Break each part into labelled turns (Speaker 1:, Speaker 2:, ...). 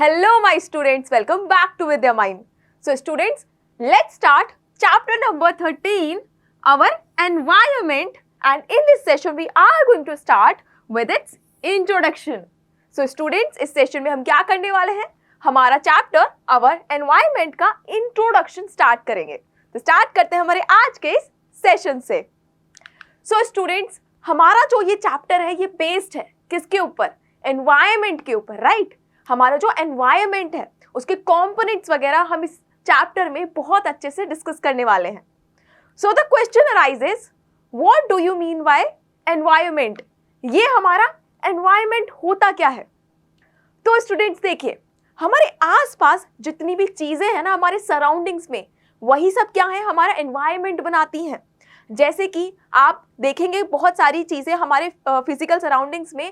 Speaker 1: Hello my students, welcome back to Vidya Mind. So students, let's start chapter number 13, our environment, and in this session we are going to start with its introduction. So students, इस session में हम क्या करने वाले हैं? हमारा chapter our environment का introduction start करेंगे. तो start करते हैं हमारे आज के इस session से. So students, हमारा जो ये chapter है ये based है किसके ऊपर? Environment के ऊपर, right? हमारा जो एनवायरनमेंट है उसके कंपोनेंट्स वगैरह हम इस चैप्टर में बहुत अच्छे से डिस्कस करने वाले हैं. So the question arises, what do you mean by environment? ये हमारा एनवायरनमेंट होता क्या है? तो स्टूडेंट्स देखिए, हमारे आसपास जितनी भी चीजें हैं ना हमारे सराउंडिंग्स में, वही सब क्या है हमारा एनवायरनमेंट बनाती हैं. जैसे कि आप देखेंगे बहुत सारी चीजें हमारे फिजिकल सराउंडिंग्स में,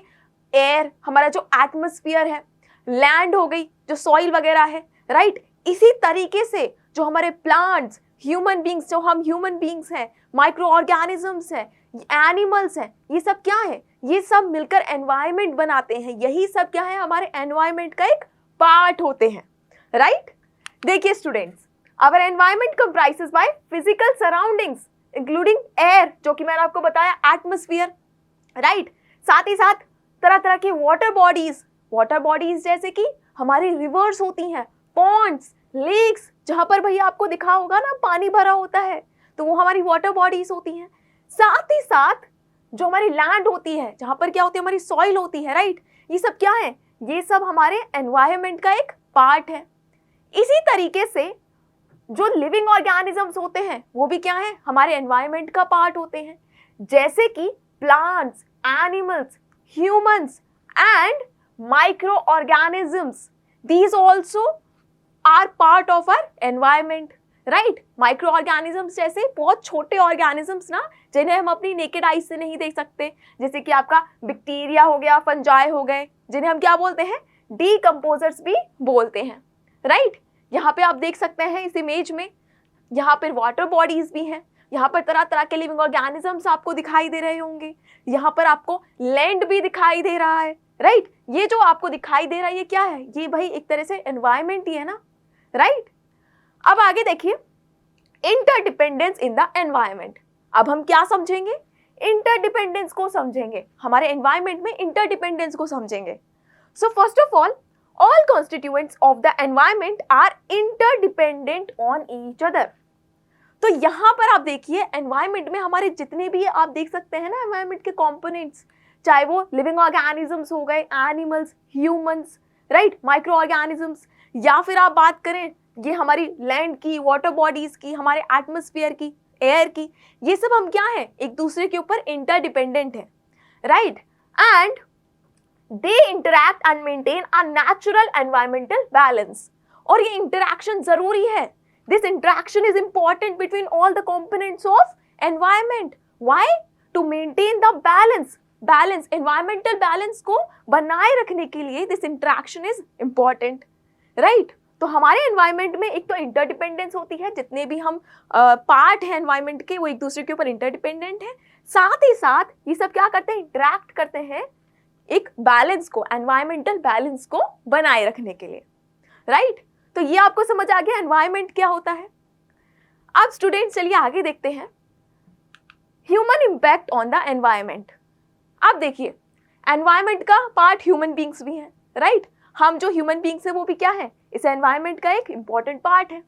Speaker 1: एयर, हमारा जो एटमॉस्फेयर है, लैंड हो गई जो सॉइल वगैरह है, राइट. इसी तरीके से जो हमारे प्लांट्स, ह्यूमन बींग्स, जो हम ह्यूमन बींग्स हैं, माइक्रो ऑर्गेनिजम्स हैं, एनिमल्स हैं, ये सब क्या है? ये सब मिलकर एनवायरनमेंट बनाते हैं. यही सब क्या है हमारे एनवायरनमेंट का एक पार्ट होते हैं, राइट. देखिए students, our environment comprises by physical surroundings including air, जो कि मैंने आपको बताया एटमॉस्फेयर, राइट. साथ ही साथ तरह तरह के वाटर बॉडीज जैसे कि हमारी रिवर्स होती हैं, पॉन्ड्स, लेक्स, जहां पर भैया आपको दिखा होगा ना पानी भरा होता है, तो वो हमारी वाटर बॉडीज होती हैं. साथ ही साथ जो हमारी लैंड होती है, जहां पर क्या होती है हमारी सॉइल होती है, राइट. ये सब क्या है? ये सब हमारे एनवायरनमेंट का एक पार्ट है. इसी तरीके से जो लिविंग ऑर्गेनिजम्स होते हैं वो भी क्या है? हमारे एनवायरनमेंट का पार्ट होते हैं. जैसे कि plants, animals, humans and microorganisms, these also are part of our environment, right. Microorganisms जैसे बहुत छोटे organisms ना, जिन्हें हम अपनी naked eyes से नहीं देख सकते, जैसे कि आपका बैक्टीरिया हो गया, फंजाई हो गए, जिन्हें हम क्या बोलते हैं? डीकम्पोजर्स भी बोलते हैं, राइट. यहाँ पे आप देख सकते हैं इस इमेज में, यहाँ पर वाटर बॉडीज भी हैं, यहाँ पर तरह तरह के लिविंग ऑर्गेनिजम्स आपको दिखाई दे रहे होंगे, यहाँ पर आपको लैंड भी दिखाई दे रहा है, राइट. ये जो आपको दिखाई दे रहा है ये क्या है? ये भाई एक तरह से एनवायरनमेंट ही है ना, राइट. अब आगे देखिए, इंटरडिपेंडेंस इन द एनवायरनमेंट. अब हम क्या समझेंगे? इंटरडिपेंडेंस को समझेंगे, हमारे एनवायरनमेंट में इंटरडिपेंडेंस को समझेंगे. So first of all constituents of the environment are interdependent on each other. तो यहाँ पर आप देखिए, एनवायरनमेंट में हमारे जितने भी आप देख सकते हैं ना एनवायरनमेंट के कंपोनेंट्स, चाहे वो लिविंग ऑर्गेनिजम्स हो गए, animals, humans, right, micro organisms, या फिर आप बात करें ये हमारी लैंड की, वाटर बॉडीज की, हमारे एटमॉस्फेयर की, एयर की, ये सब हम क्या है? एक दूसरे के ऊपर इंटरडिपेंडेंट है, right. And they interact and maintain a natural environmental balance. और ये इंटरैक्शन जरूरी है. This interaction is important between all the components of environment. Why? To maintain the balance. Environmental balance को बनाए रखने के लिए this interaction is important, right. तो हमारे एनवायरनमेंट में एक तो इंटरडिपेंडेंस होती है, जितने भी हम पार्ट हैं एनवायरनमेंट के वो एक दूसरे के ऊपर इंटरडिपेंडेंट है. साथ ही साथ ये सब क्या करते हैं? इंटरैक्ट करते हैं एक बैलेंस को, एनवायरमेंटल बैलेंस को बनाए रखने के लिए, राइट. तो ये आपको समझ आ गया एनवायरनमेंट क्या होता है. अब स्टूडेंट्स चलिए आगे देखते हैं, human impact on the environment. अब देखिए, एनवायरनमेंट का पार्ट ह्यूमन बींग्स भी हैं, राइट. हम जो ह्यूमन बींग्स हैं वो भी क्या है? इस एनवायरनमेंट का एक इंपॉर्टेंट पार्ट है.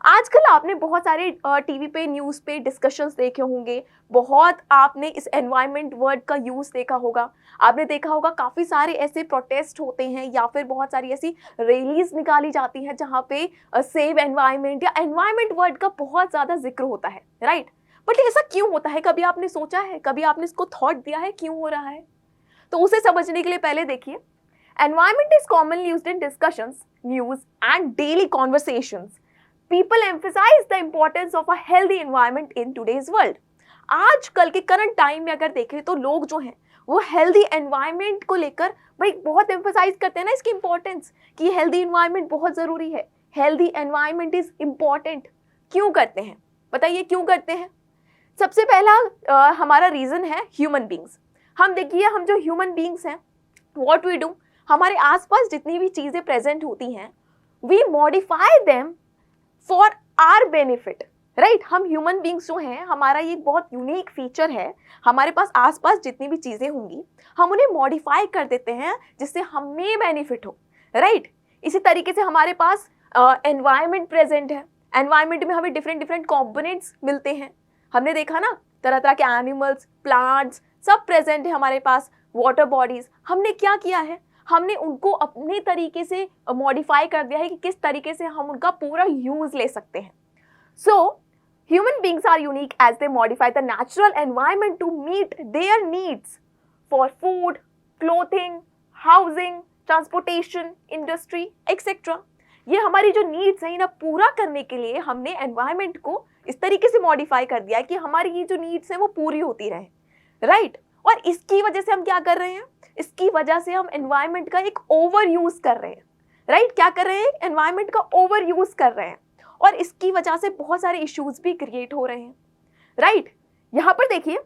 Speaker 1: आजकल आपने बहुत सारे टीवी पे, न्यूज़ पे डिस्कशंस देखे होंगे, बहुत आपने इस एनवायरनमेंट वर्ड का यूज़ देखा होगा. आपने देखा होगा काफ़ी सारे ऐसे प्रोटेस्ट होते हैं या फिर बहुत सारी ऐसी रैलीज निकाली जाती हैं जहाँ पे सेव एनवायरनमेंट या एनवायरनमेंट वर्ड का बहुत ज़्यादा जिक्र होता है, राइट. बट ऐसा क्यों होता है? कभी आपने सोचा है? कभी आपने इसको थॉट दिया है क्यों हो रहा है? तो उसे समझने के लिए पहले देखिए, environment is commonly used in discussions, news and daily conversations. People emphasize the importance of a healthy environment in today's world. आजकल के करंट टाइम में अगर देखें तो लोग जो हैं वो हेल्दी एनवायरनमेंट को लेकर भाई बहुत एम्फसाइज करते हैं ना इसकी इंपॉर्टेंस, कि हेल्दी एनवायरनमेंट बहुत ज़रूरी है, हेल्दी एनवायरनमेंट इज इम्पॉर्टेंट. क्यों करते हैं? बताइए क्यों करते हैं? सबसे पहला हमारा रीज़न है ह्यूमन बींग्स. हम देखिए, हम जो ह्यूमन बींग्स हैं, व्हाट वी डू, हमारे आसपास जितनी भी चीजें प्रेजेंट होती हैं, we modify them for our benefit, right. हम ह्यूमन बींग्स जो हैं, हमारा ये बहुत यूनिक फीचर है, हमारे पास आसपास जितनी भी चीजें होंगी हम उन्हें मॉडिफाई कर देते हैं जिससे हमें बेनिफिट हो, राइट। इसी तरीके से हमारे पास एनवायरनमेंट प्रेजेंट है, एनवायरनमेंट में हमें डिफरेंट डिफरेंट कंपोनेंट्स मिलते हैं। हमने देखा ना, तरह तरह के एनिमल्स, प्लांट्स सब प्रेजेंट है हमारे पास, वाटर बॉडीज। हमने क्या किया है, हमने उनको अपने तरीके से मॉडिफाई कर दिया है कि किस तरीके से हम उनका पूरा यूज ले सकते हैं। So human beings are unique as they modify the natural environment to meet their needs for food, clothing, housing, transportation, industry etcetera. ये हमारी जो नीड्स हैं इन्हें पूरा करने के लिए हमने एनवायरनमेंट को इस तरीके से मॉडिफाई कर दिया है कि हमारी ये जो नीड्स हैं वो पूरी होती रहे, राइट। और इसकी वजह से हम क्या कर रहे हैं, इसकी वजह से हम एनवायरनमेंट का एक ओवर यूज कर रहे हैं, राइट। क्या कर रहे हैं, एनवायरनमेंट का ओवर यूज कर रहे हैं, और इसकी वजह से बहुत सारे इश्यूज भी क्रिएट हो रहे हैं, राइट। यहाँ पर देखिए,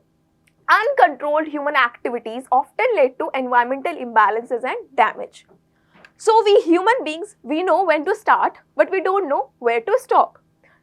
Speaker 1: uncontrolled human activities often lead to environmental imbalances and damage. So we human beings, we know when to start, but we don't know where to stop,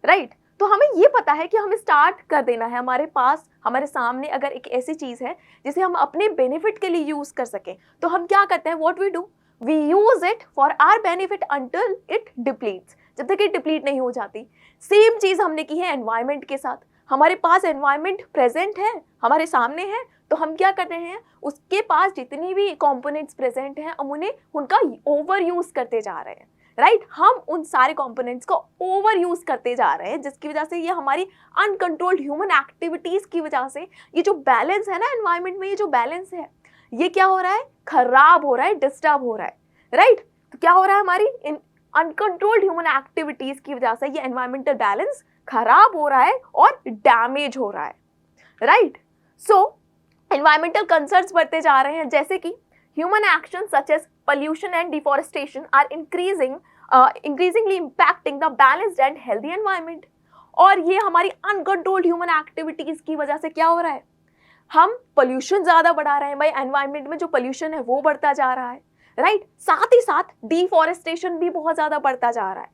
Speaker 1: right? तो हमें ये पता है कि हमें स्टार्ट कर देना है, हमारे पास हमारे सामने अगर एक ऐसी चीज़ है जिसे हम अपने बेनिफिट के लिए यूज़ कर सकें, तो हम क्या करते हैं, what we do, we use it for our benefit until it depletes, जब तक ये डिप्लीट नहीं हो जाती। सेम चीज़ हमने की है एनवायरनमेंट के साथ। हमारे पास एनवायरनमेंट प्रेजेंट है, हमारे सामने है, तो हम क्या कर रहे हैं, उसके पास जितनी भी कंपोनेंट्स प्रेजेंट हैं हम उन्हें उनका ओवर यूज़ करते जा रहे हैं, राइट। हम उन सारे कंपोनेंट्स को ओवर यूज़ करते जा रहे हैं, जिसकी वजह से ये हमारी अनकंट्रोल्ड ह्यूमन एक्टिविटीज़ की वजह से ये जो बैलेंस है ना एनवायरनमेंट में, ये जो बैलेंस है ये क्या हो रहा है, खराब हो रहा है, डिस्टर्ब हो रहा है, राइट। तो क्या हो रहा है, हमारी इन अनकंट्रोल्ड ह्यूमन एक्टिविटीज़ की वजह से ये एनवायरमेंटल बैलेंस खराब हो रहा है और डैमेज हो रहा है, राइट। सो एनवायरमेंटल कंसर्न्स बढ़ते जा रहे हैं, जैसे कि human action such as pollution and deforestation are increasingly impacting the balanced and healthy environment। और ये हमारी अनकंट्रोल्ड ह्यूमन एक्टिविटीज की वजह से क्या हो रहा है, हम पोल्यूशन ज़्यादा बढ़ा रहे हैं भाई, एनवायरनमेंट में जो पोल्यूशन है वो बढ़ता जा रहा है, राइट। साथ ही साथ डिफॉरेस्टेशन भी बहुत ज़्यादा बढ़ता जा रहा है।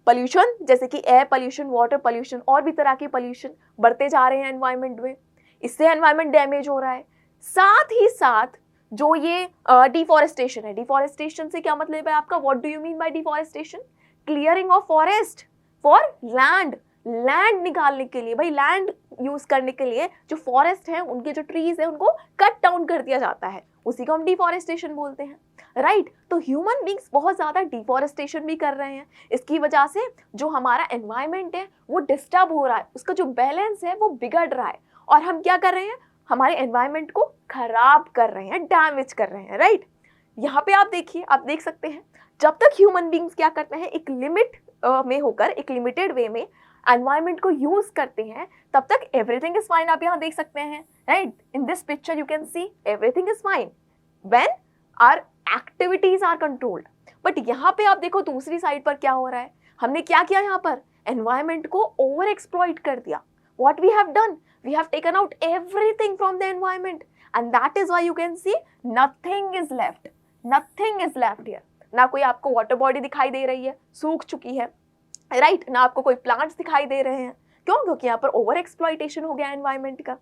Speaker 1: पोल्यूशन जैसे कि एयर पोल्यूशन, वाटर पोल्यूशन और भी तरह के पोल्यूशन बढ़ते जा रहे हैं एनवायरनमेंट में, इससे एनवायरनमेंट डैमेज हो रहा है। साथ ही साथ जो ये डिफॉरेस्टेशन है, डिफॉरेस्टेशन से क्या मतलब है आपका, what do you mean by deforestation, clearing of forest for land, land निकालने के लिए भाई, लैंड यूज करने के लिए जो फॉरेस्ट है, उनके जो ट्रीज है उनको कट डाउन कर दिया जाता है, उसी को हम डिफॉरेस्टेशन बोलते हैं, राइट। तो ह्यूमन बींग्स बहुत ज़्यादा डिफॉरेस्टेशन भी कर रहे हैं, इसकी वजह से जो हमारा एनवायरनमेंट है वो डिस्टर्ब हो रहा है, उसका जो बैलेंस है वो बिगड़ रहा है, और हम क्या कर रहे हैं, हमारे एनवायरनमेंट को खराब कर रहे हैं, डैमेज कर रहे हैं, राइट। यहाँ पे आप देखिए, आप देख सकते हैं, जब तक ह्यूमन बींग्स क्या करते हैं, एक लिमिट में होकर, एक लिमिटेड वे में एनवायरनमेंट को यूज करते हैं, तब तक एवरीथिंग इज फाइन। आप यहाँ देख सकते हैं, right, in this picture you can see everything is fine when our activities are controlled. But यहाँ पे आप देखो दूसरी साइड पर क्या हो रहा है, हमने क्या किया, यहाँ पर एनवायरनमेंट को ओवर एक्सप्लॉइट कर दिया। What we have done, we have taken out everything from the environment, and that is why you can see nothing is left, nothing is left here। ना कोई आपको वाटर बॉडी दिखाई दे रही है, सूख चुकी है, राइट, ना आपको कोई प्लांट्स दिखाई दे रहे हैं, क्यों, क्योंकि यहाँ पर ओवर एक्सप्लॉइटेशन हो गया एनवायरनमेंट का।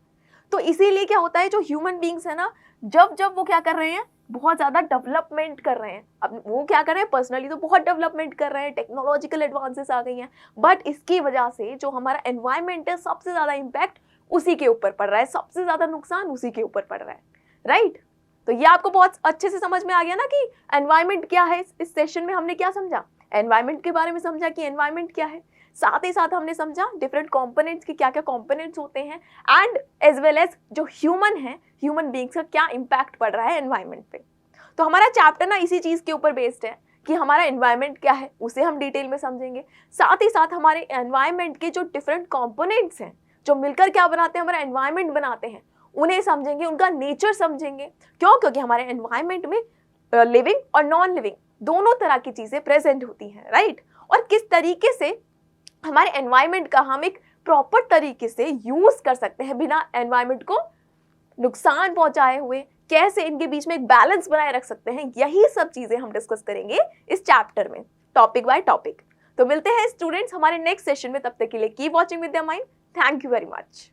Speaker 1: तो इसीलिए क्या होता है, जो ह्यूमन बींग्स है ना, जब जब वो क्या कर रहे हैं, बहुत ज़्यादा डेवलपमेंट कर रहे हैं, अब वो क्या कर रहे हैं, पर्सनली तो बहुत डेवलपमेंट कर रहे हैं, टेक्नोलॉजिकल एडवांसेस आ गई हैं, बट इसकी वजह से जो हमारा एनवायरनमेंट है सबसे ज़्यादा इम्पैक्ट उसी के ऊपर पड़ रहा है, सबसे ज़्यादा नुकसान उसी के ऊपर पड़ रहा है, राइट। तो ये आपको बहुत अच्छे से समझ में आ गया ना कि एनवायरनमेंट क्या है। इस सेशन में हमने क्या समझा, एनवायरनमेंट के बारे में समझा कि एनवायरनमेंट क्या है, साथ ही साथ हमने समझा डिफरेंट कंपोनेंट्स के क्या क्या कंपोनेंट्स होते हैं, एंड एज वेल एज जो ह्यूमन है, ह्यूमन बींग्स का क्या इम्पैक्ट पड़ रहा है एनवायरनमेंट पे। तो हमारा चैप्टर ना इसी चीज़ के ऊपर बेस्ड है कि हमारा एनवायरनमेंट क्या है, उसे हम डिटेल में समझेंगे, साथ ही साथ हमारे एनवायरनमेंट के जो डिफरेंट कंपोनेंट्स हैं, जो मिलकर क्या बनाते हैं, हमारा एनवायरनमेंट बनाते हैं, उन्हें समझेंगे, उनका नेचर समझेंगे। क्यों, क्योंकि हमारे एनवायरनमेंट में लिविंग और नॉन लिविंग दोनों तरह की चीज़ें प्रेजेंट होती हैं, राइट। और किस तरीके से हमारे एनवायरनमेंट का हम एक प्रॉपर तरीके से यूज़ कर सकते हैं बिना एनवायरनमेंट को नुकसान पहुंचाए हुए कैसे इनके बीच में एक बैलेंस बनाए रख सकते हैं, यही सब चीजें हम डिस्कस करेंगे इस चैप्टर में, टॉपिक बाय टॉपिक। तो मिलते हैं स्टूडेंट्स हमारे नेक्स्ट सेशन में, तब तक के लिए keep watching Vidya mind. Thank you very much.